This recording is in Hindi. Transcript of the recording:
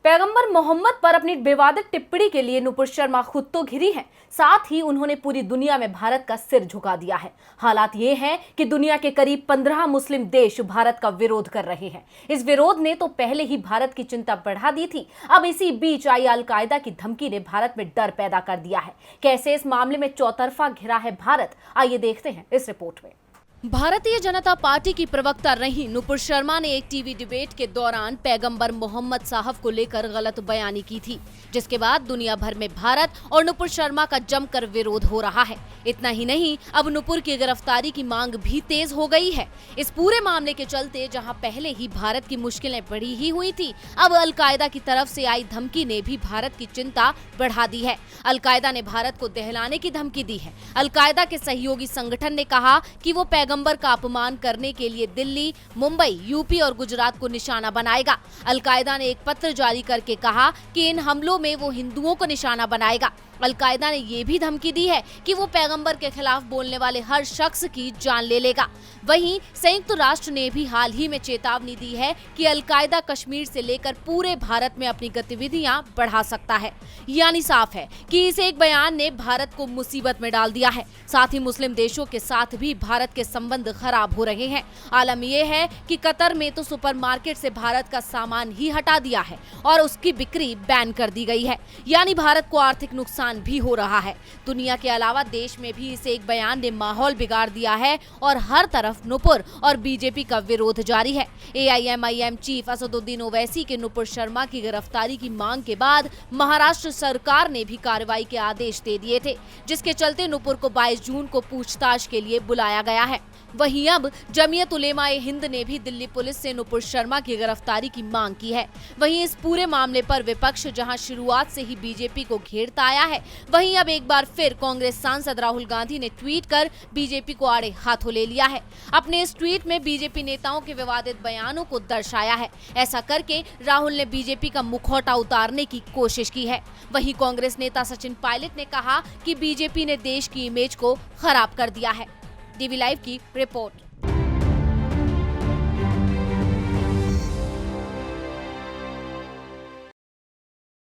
पैगंबर मोहम्मद पर अपनी विवादित टिप्पणी के लिए नुपुर शर्मा खुद तो घिरी हैं, साथ ही उन्होंने पूरी दुनिया में भारत का सिर झुका दिया है। हालात ये हैं कि दुनिया के करीब 15 मुस्लिम देश भारत का विरोध कर रहे हैं। इस विरोध ने तो पहले ही भारत की चिंता बढ़ा दी थी। अब इसी बीच आई अलकायदा की धमकी ने भारत में डर पैदा कर दिया है। कैसे इस मामले में चौतरफा घिरा है भारत, आइए देखते हैं इस रिपोर्ट में। भारतीय जनता पार्टी की प्रवक्ता रही नुपुर शर्मा ने एक टीवी डिबेट के दौरान पैगंबर मोहम्मद साहब को लेकर गलत बयानी की थी, जिसके बाद दुनिया भर में भारत और नुपुर शर्मा का जमकर विरोध हो रहा है। इतना ही नहीं, अब नुपुर की गिरफ्तारी की मांग भी तेज हो गई है। इस पूरे मामले के चलते जहां पहले ही भारत की मुश्किलें बढ़ी ही हुई थी, अब अलकायदा की तरफ से आई धमकी ने भी भारत की चिंता बढ़ा दी है। अलकायदा ने भारत को दहलाने की धमकी दी है। अलकायदा के सहयोगी संगठन ने कहा कि वो पैगंबर का अपमान करने के लिए दिल्ली, मुंबई, यूपी और गुजरात को निशाना बनाएगा। अलकायदा ने एक पत्र जारी करके कहा कि इन हमलों में वो हिंदुओं को निशाना बनाएगा। अलकायदा ने ये भी धमकी दी है कि वो पैगंबर के खिलाफ बोलने वाले हर शख्स की जान ले लेगा। वहीं संयुक्त राष्ट्र ने भी हाल ही में चेतावनी दी है कि अलकायदा कश्मीर से लेकर पूरे भारत में अपनी गतिविधियां बढ़ा सकता है। यानी साफ है कि इस एक बयान ने भारत को मुसीबत में डाल दिया है। साथ ही मुस्लिम देशों के साथ भी भारत के संबंध खराब हो रहे हैं। आलम यह है कि कतर में तो सुपरमार्केट से भारत का सामान ही हटा दिया है और उसकी बिक्री बैन कर दी गई है। यानी भारत को आर्थिक नुकसान भी हो रहा है। दुनिया के अलावा देश में भी इस एक बयान ने माहौल बिगाड़ दिया है और हर तरफ नुपुर और बीजेपी का विरोध जारी है। AIMIM चीफ असदुद्दीन ओवैसी के नुपुर शर्मा की गिरफ्तारी की मांग के बाद महाराष्ट्र सरकार ने भी कार्रवाई के आदेश दे दिए थे, जिसके चलते नुपुर को 22 जून को पूछताछ के लिए बुलाया गया है। वहीं अब जमीयत उलेमा-ए हिंद ने भी दिल्ली पुलिस से नुपुर शर्मा की गिरफ्तारी की मांग की है। वहीं इस पूरे मामले पर विपक्ष जहां शुरुआत से ही बीजेपी को घेरता आया है, वहीं अब एक बार फिर कांग्रेस सांसद राहुल गांधी ने ट्वीट कर बीजेपी को आड़े हाथों ले लिया है। अपने इस ट्वीट में बीजेपी नेताओं के विवादित बयानों को दर्शाया है। ऐसा करके राहुल ने बीजेपी का मुखौटा उतारने की कोशिश की है। वहीं कांग्रेस नेता सचिन पायलट ने कहा कि बीजेपी ने देश की इमेज को खराब कर दिया है। DV लाइव की रिपोर्ट।